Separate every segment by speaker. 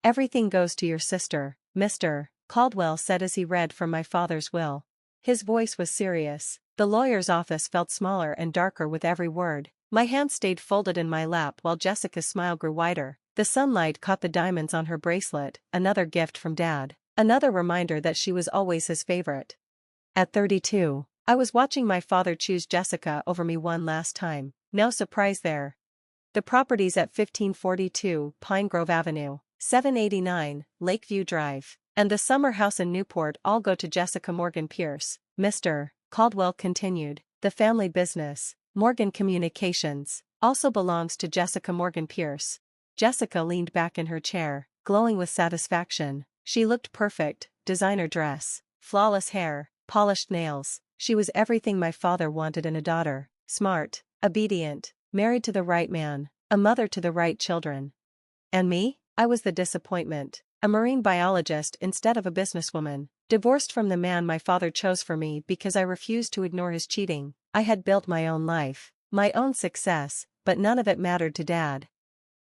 Speaker 1: Everything goes to your sister, Mr. Caldwell said as he read from my father's will. His voice was serious. The lawyer's office felt smaller and darker with every word. My hands stayed folded in my lap while Jessica's smile grew wider. The sunlight caught the diamonds on her bracelet, another gift from Dad. Another reminder that she was always his favorite. At 32, I was watching my father choose Jessica over me one last time. No surprise there. The properties at 1542 Pine Grove Avenue, 789 Lakeview Drive, and the summer house in Newport all go to Jessica Morgan Pierce. Mr. Caldwell continued. The family business, Morgan Communications, also belongs to Jessica Morgan Pierce. Jessica leaned back in her chair, glowing with satisfaction. She looked perfect, designer dress, flawless hair, polished nails. She was everything my father wanted in a daughter: smart, obedient, married to the right man, a mother to the right children. And me? I was the disappointment, a marine biologist instead of a businesswoman, divorced from the man my father chose for me because I refused to ignore his cheating. I had built my own life, my own success, but none of it mattered to Dad.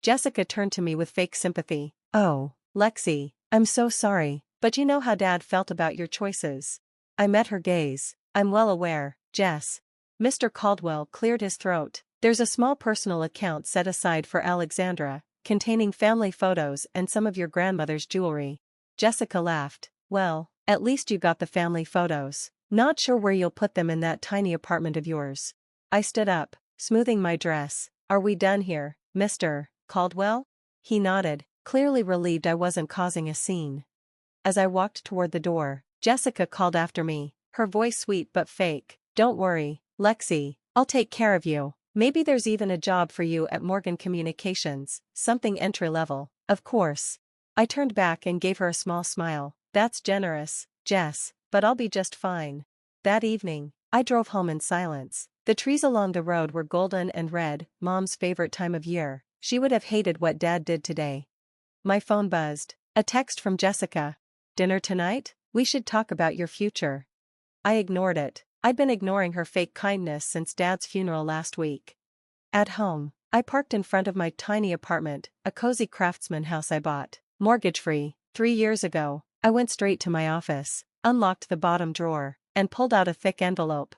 Speaker 1: Jessica turned to me with fake sympathy. "Oh, Lexi, I'm so sorry, but you know how Dad felt about your choices." I met her gaze. "I'm well aware, Jess." Mr. Caldwell cleared his throat. "There's a small personal account set aside for Alexandra, containing family photos and some of your grandmother's jewelry." Jessica laughed. "Well, at least you got the family photos. Not sure where you'll put them in that tiny apartment of yours." I stood up, smoothing my dress. "Are we done here, Mr. Caldwell?" He nodded, clearly relieved I wasn't causing a scene. As I walked toward the door, Jessica called after me, her voice sweet but fake. "Don't worry, Lexi, I'll take care of you. Maybe there's even a job for you at Morgan Communications, something entry-level." "Of course." I turned back and gave her a small smile. "That's generous, Jess, but I'll be just fine." That evening, I drove home in silence. The trees along the road were golden and red, Mom's favorite time of year. She would have hated what Dad did today. My phone buzzed. A text from Jessica. "Dinner tonight? We should talk about your future." I ignored it. I'd been ignoring her fake kindness since Dad's funeral last week. At home, I parked in front of my tiny apartment, a cozy craftsman house I bought, mortgage-free, 3 years ago. I went straight to my office, unlocked the bottom drawer, and pulled out a thick envelope.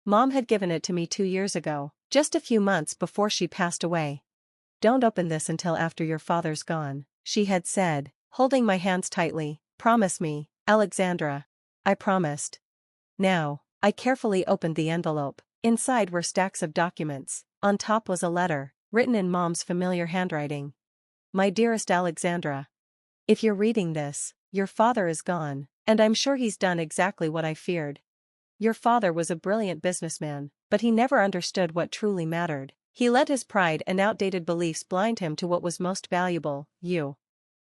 Speaker 1: Mom had given it to me 2 years ago, just a few months before she passed away. "Don't open this until after your father's gone," she had said, holding my hands tightly. "Promise me, Alexandra." I promised. Now, I carefully opened the envelope. Inside were stacks of documents. On top was a letter, written in Mom's familiar handwriting. "My dearest Alexandra, if you're reading this, your father is gone, and I'm sure he's done exactly what I feared. Your father was a brilliant businessman, but he never understood what truly mattered. He let his pride and outdated beliefs blind him to what was most valuable, you.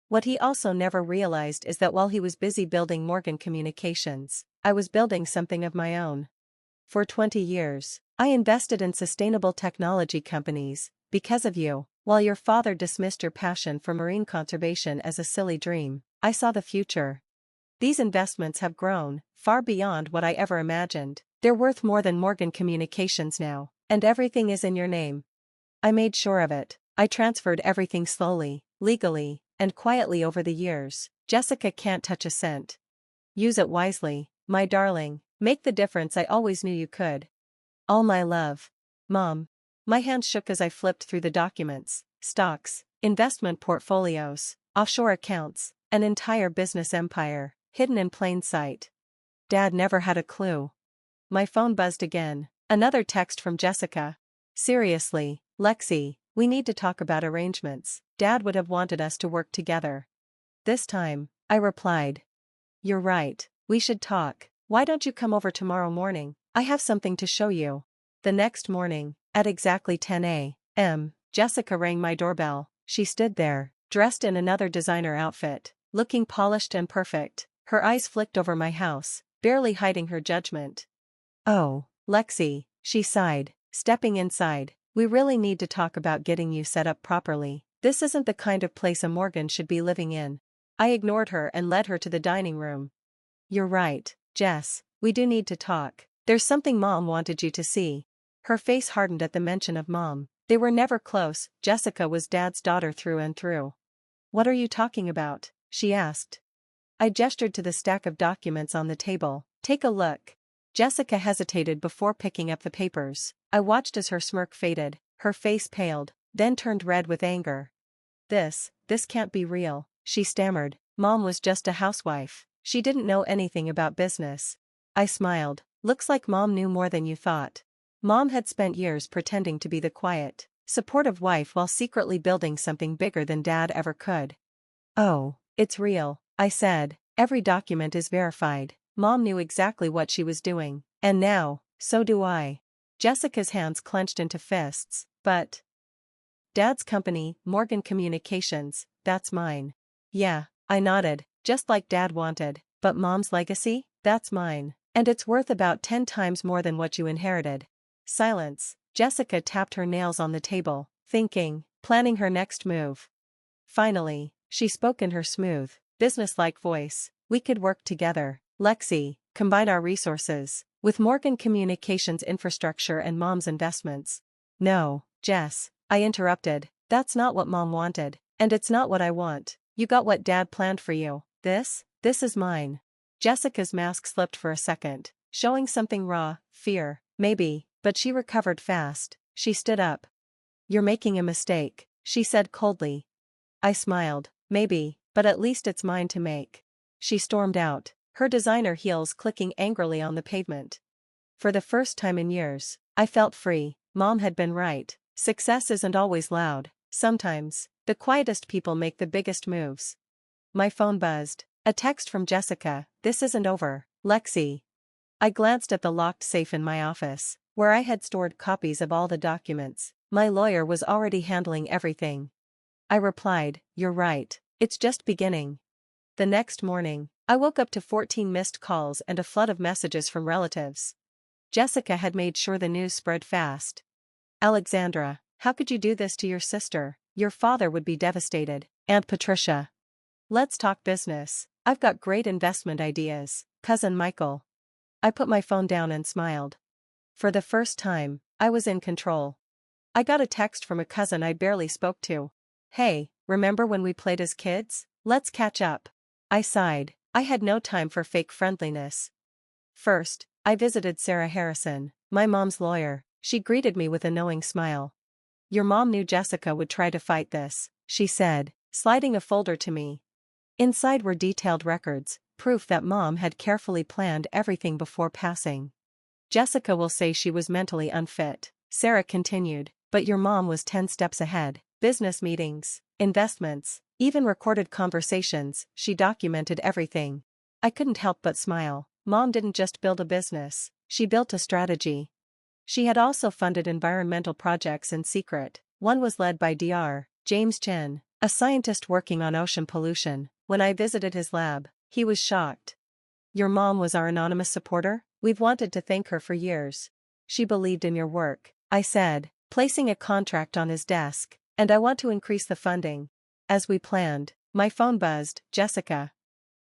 Speaker 1: What he also never realized is that while he was busy building Morgan Communications, I was building something of my own. For 20 years, I invested in sustainable technology companies. Because of you, while your father dismissed your passion for marine conservation as a silly dream, I saw the future. These investments have grown, far beyond what I ever imagined. They're worth more than Morgan Communications now, and everything is in your name. I made sure of it. I transferred everything slowly, legally, and quietly over the years. Jessica can't touch a cent. Use it wisely, my darling. Make the difference I always knew you could. All my love. Mom." My hands shook as I flipped through the documents. Stocks, investment portfolios, offshore accounts, an entire business empire, hidden in plain sight. Dad never had a clue. My phone buzzed again. Another text from Jessica. "Seriously, Lexi, we need to talk about arrangements. Dad would have wanted us to work together." This time, I replied. "You're right, we should talk. Why don't you come over tomorrow morning? I have something to show you." The next morning, at exactly 10 a.m., Jessica rang my doorbell. She stood there, dressed in another designer outfit, looking polished and perfect. Her eyes flicked over my house, barely hiding her judgment. "Oh, Lexi," she sighed, stepping inside. "We really need to talk about getting you set up properly. This isn't the kind of place a Morgan should be living in." I ignored her and led her to the dining room. "You're right, Jess, we do need to talk. There's something Mom wanted you to see." Her face hardened at the mention of Mom. They were never close. Jessica was Dad's daughter through and through. What are you talking about? She asked. I gestured to the stack of documents on the table. Take a look. Jessica hesitated before picking up the papers. I watched as her smirk faded, her face paled, then turned red with anger. This can't be real, she stammered. Mom was just a housewife. She didn't know anything about business. I smiled. Looks like Mom knew more than you thought. Mom had spent years pretending to be the quiet, supportive wife while secretly building something bigger than Dad ever could. Oh, it's real, I said. Every document is verified. Mom knew exactly what she was doing. And now, so do I. Jessica's hands clenched into fists. But Dad's company, Morgan Communications, that's mine. Yeah, I nodded, just like Dad wanted. But Mom's legacy? That's mine. And it's worth about 10 times more than what you inherited. Silence. Jessica tapped her nails on the table, thinking, planning her next move. Finally, she spoke in her smooth, businesslike voice. We could work together, Lexi, combine our resources, with Morgan Communications infrastructure and Mom's investments. No, Jess, I interrupted. That's not what Mom wanted, and it's not what I want. You got what Dad planned for you. This is mine. Jessica's mask slipped for a second, showing something raw, fear, maybe, but she recovered fast. She stood up. You're making a mistake, she said coldly. I smiled. Maybe, but at least it's mine to make. She stormed out, her designer heels clicking angrily on the pavement. For the first time in years, I felt free. Mom had been right. Success isn't always loud. Sometimes, the quietest people make the biggest moves. My phone buzzed. A text from Jessica. This isn't over, Lexi. I glanced at the locked safe in my office, where I had stored copies of all the documents. My lawyer was already handling everything. I replied, you're right. It's just beginning. The next morning, I woke up to 14 missed calls and a flood of messages from relatives. Jessica had made sure the news spread fast. Alexandra, how could you do this to your sister? Your father would be devastated. Aunt Patricia. Let's talk business. I've got great investment ideas. Cousin Michael. I put my phone down and smiled. For the first time, I was in control. I got a text from a cousin I barely spoke to. Hey, remember when we played as kids? Let's catch up. I sighed. I had no time for fake friendliness. First, I visited Sarah Harrison, my mom's lawyer. She greeted me with a knowing smile. Your mom knew Jessica would try to fight this, she said, sliding a folder to me. Inside were detailed records, proof that Mom had carefully planned everything before passing. Jessica will say she was mentally unfit, Sarah continued, but your mom was 10 steps ahead. Business meetings, investments, even recorded conversations, she documented everything. I couldn't help but smile. Mom didn't just build a business, she built a strategy. She had also funded environmental projects in secret. One was led by Dr. James Chen, a scientist working on ocean pollution. When I visited his lab, he was shocked. Your mom was our anonymous supporter? We've wanted to thank her for years. She believed in your work, I said, placing a contract on his desk, and I want to increase the funding. As we planned, my phone buzzed. Jessica.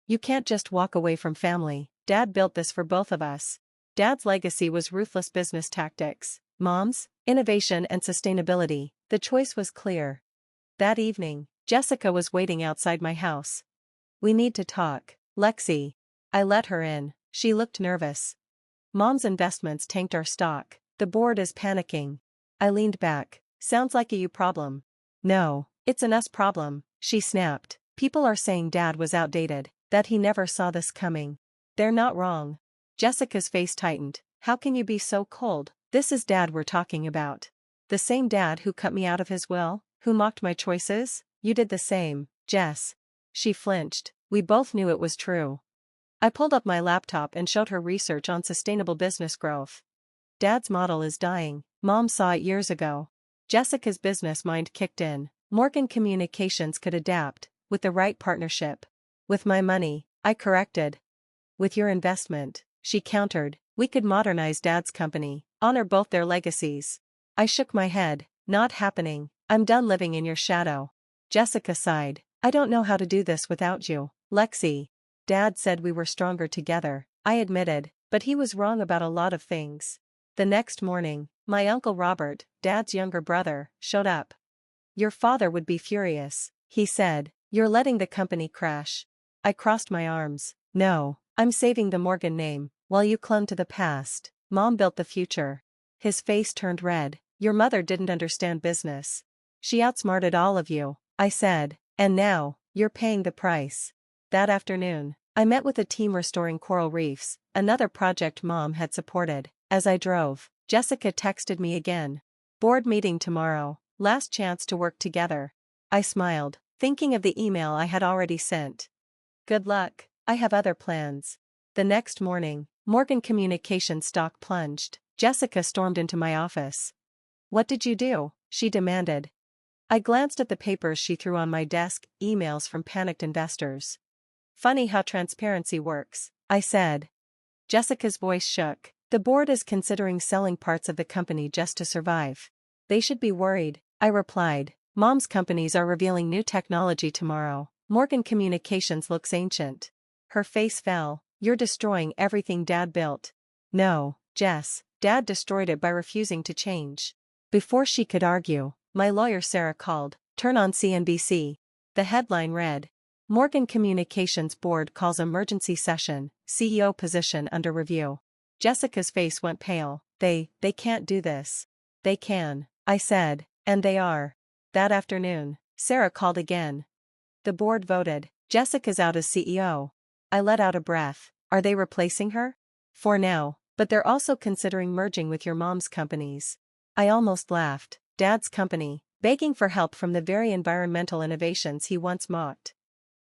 Speaker 1: You can't just walk away from family. Dad built this for both of us. Dad's legacy was ruthless business tactics. Mom's, innovation and sustainability. The choice was clear. That evening, Jessica was waiting outside my house. We need to talk, Lexi. I let her in. She looked nervous. Mom's investments tanked our stock. The board is panicking. I leaned back. Sounds like a you problem. No, it's an us problem, she snapped. People are saying Dad was outdated, that he never saw this coming. They're not wrong. Jessica's face tightened. How can you be so cold? This is Dad we're talking about. The same Dad who cut me out of his will, who mocked my choices? You did the same, Jess. She flinched. We both knew it was true. I pulled up my laptop and showed her research on sustainable business growth. Dad's model is dying. Mom saw it years ago. Jessica's business mind kicked in. Morgan Communications could adapt, with the right partnership. With my money, I corrected. With your investment, she countered, we could modernize Dad's company, honor both their legacies. I shook my head. Not happening. I'm done living in your shadow. Jessica sighed. I don't know how to do this without you, Lexi. Dad said we were stronger together, I admitted, but he was wrong about a lot of things. The next morning, my Uncle Robert, Dad's younger brother, showed up. Your father would be furious, he said. You're letting the company crash. I crossed my arms. No, I'm saving the Morgan name, while you clung to the past. Mom built the future. His face turned red. Your mother didn't understand business. She outsmarted all of you, I said, and now, you're paying the price. That afternoon, I met with a team restoring coral reefs, another project Mom had supported. As I drove, Jessica texted me again. Board meeting tomorrow, last chance to work together. I smiled, thinking of the email I had already sent. Good luck, I have other plans. The next morning, Morgan Communications stock plunged. Jessica stormed into my office. What did you do? She demanded. I glanced at the papers she threw on my desk, emails from panicked investors. Funny how transparency works, I said. Jessica's voice shook. The board is considering selling parts of the company just to survive. They should be worried, I replied. Mom's companies are revealing new technology tomorrow. Morgan Communications looks ancient. Her face fell. You're destroying everything Dad built. No, Jess, Dad destroyed it by refusing to change. Before she could argue, my lawyer Sarah called. Turn on CNBC. The headline read, Morgan Communications Board calls emergency session, CEO position under review. Jessica's face went pale. They can't do this. They can, I said, and they are. That afternoon, Sarah called again. The board voted. Jessica's out as CEO. I let out a breath. Are they replacing her? For now, but they're also considering merging with your mom's companies. I almost laughed. Dad's company, begging for help from the very environmental innovations he once mocked.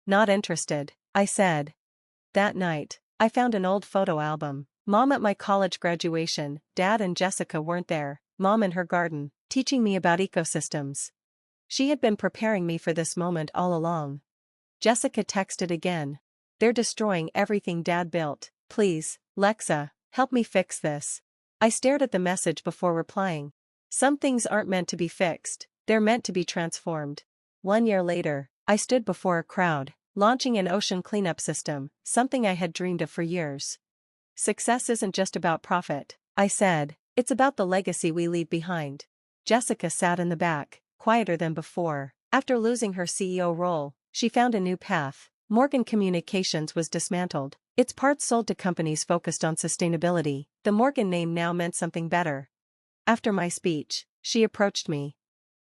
Speaker 1: Not interested, I said. That night, I found an old photo album. Mom at my college graduation, Dad and Jessica weren't there. Mom in her garden, teaching me about ecosystems. She had been preparing me for this moment all along. Jessica texted again. They're destroying everything Dad built. Please, Lexa, help me fix this. I stared at the message before replying. Some things aren't meant to be fixed, they're meant to be transformed. 1 year later, I stood before a crowd, launching an ocean cleanup system, something I had dreamed of for years. Success isn't just about profit, I said, it's about the legacy we leave behind. Jessica sat in the back, quieter than before. After losing her CEO role, she found a new path. Morgan Communications was dismantled, its parts sold to companies focused on sustainability. The Morgan name now meant something better. After my speech, she approached me.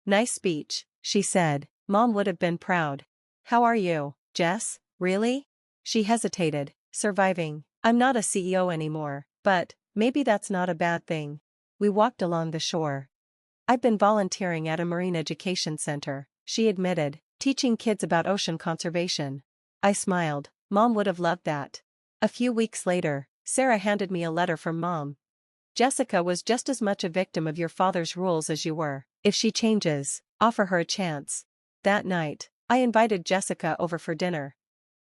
Speaker 1: Nice speech, she said. Mom would have been proud. How are you, Jess? Really? She hesitated. Surviving. I'm not a CEO anymore, but maybe that's not a bad thing. We walked along the shore. I've been volunteering at a marine education center, she admitted, teaching kids about ocean conservation. I smiled. Mom would have loved that. A few weeks later, Sarah handed me a letter from Mom. Jessica was just as much a victim of your father's rules as you were. If she changes, offer her a chance. That night, I invited Jessica over for dinner.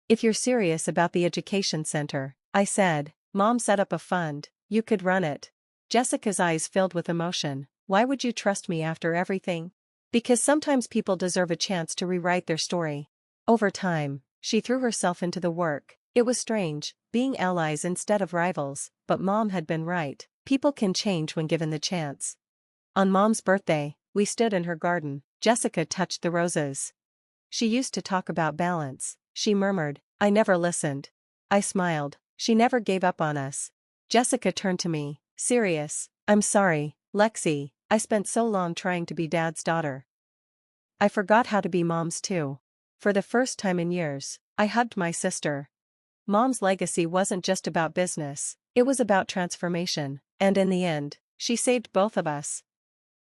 Speaker 1: If you're serious about the education center, I said, Mom set up a fund, you could run it. Jessica's eyes filled with emotion. Why would you trust me after everything? Because sometimes people deserve a chance to rewrite their story. Over time, she threw herself into the work. It was strange, being allies instead of rivals, but Mom had been right. People can change when given the chance. On Mom's birthday, we stood in her garden. Jessica touched the roses. She used to talk about balance, she murmured. I never listened. I smiled. She never gave up on us. Jessica turned to me, serious. I'm sorry, Lexi, I spent so long trying to be Dad's daughter. I forgot how to be Mom's too. For the first time in years, I hugged my sister. Mom's legacy wasn't just about business, it was about transformation, and in the end, she saved both of us.